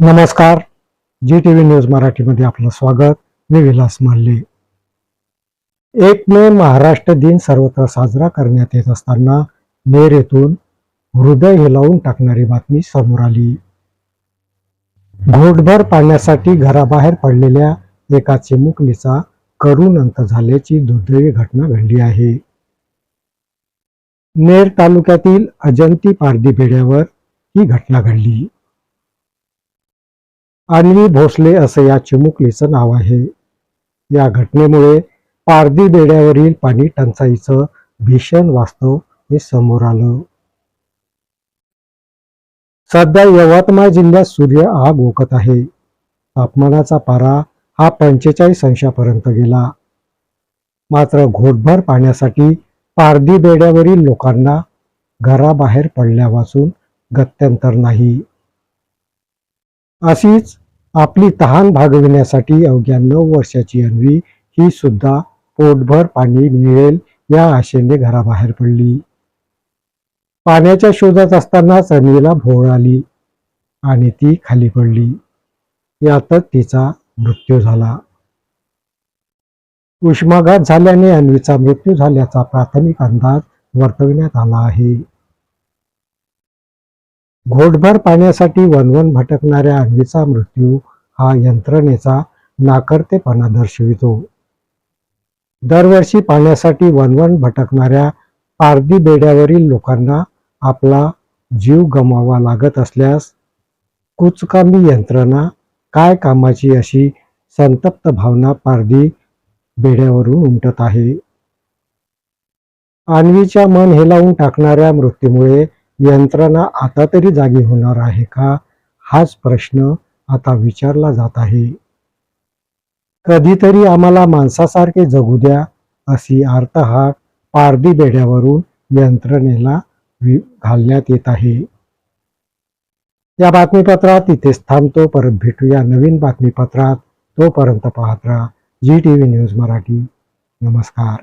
नमस्कार. जी TV news मराठीमध्ये आपलं स्वागत. मी विलास माल्ले. 1 मे महाराष्ट्र दिन सर्वत्र साजरा करण्यात येत असताना नेर येथून हृदय हेलावून टाकणारी बातमी समोर आली. घोटभर पाण्यासाठी घराबाहेर पडलेल्या एका चिमुकलीचा करुण अंत झाल्याची दुर्दैवी घटना घडली आहे. नेर तालुक्यातील अजंती पारधी बेड्यावर ही घटना घडली. अन्वी भोसले असं या चिमुकलीचं नाव आहे. या घटनेमुळे पारधी बेड्यावरील पाणी टंचाईचं भीषण वास्तव हे समोर आलं. सध्या यवतमाळ जिल्ह्यात सूर्य आग ओकत आहे. तापमानाचा पारा हा 45 अंशापर्यंत गेला. मात्र घोटभर पाण्यासाठी पारधी बेड्यावरील लोकांना घराबाहेर पडल्यावाचून गत्यंतर नाही. अशीच आपली तहान भागविण्यासाठी अवघ्या 9 वर्षाची अन्वी ही सुद्धा पोटभर पाणी मिळेल या आशेने घराबाहेर पडली. पाण्याच्या शोधात असतानाच अन्वीला भोवळ आली आणि ती खाली पडली. यातच तिचा मृत्यू झाला. उष्माघात झाल्याने अन्वीचा मृत्यू झाल्याचा प्राथमिक अंदाज वर्तविण्यात आला आहे. घोटभर पाण्यासाठी वणवण भटकणाऱ्या अन्वीचा मृत्यू हा यंत्रणेचा नाकर्तेपणा दर्शवितो. दरवर्षी पाण्यासाठी वणवण भटकणाऱ्या पारधी बेड्यावरील लोकांना आपला जीव गमवावा लागत असल्यास कुचकामी यंत्रणा काय कामाची अशी संतप्त भावना पारधी बेड्यावरून उमटत आहे. अन्वीच्या मन हेलावून टाकणाऱ्या मृत्यूमुळे यंत्रणा आता तरी जागी होणार आहे का, हाच प्रश्न आता विचारला जात आहे. कधीतरी आम्हाला माणसासारखे जगू द्या अशी आर्तहाक पारधी बेड्यावरून यंत्रणेला घालण्यात येत आहे. या बातमीपत्रात इथेच थांबतो. परत भेटूया नवीन बातमीपत्रात. तोपर्यंत पाहत राहा जी टीव्ही न्यूज मराठी. नमस्कार.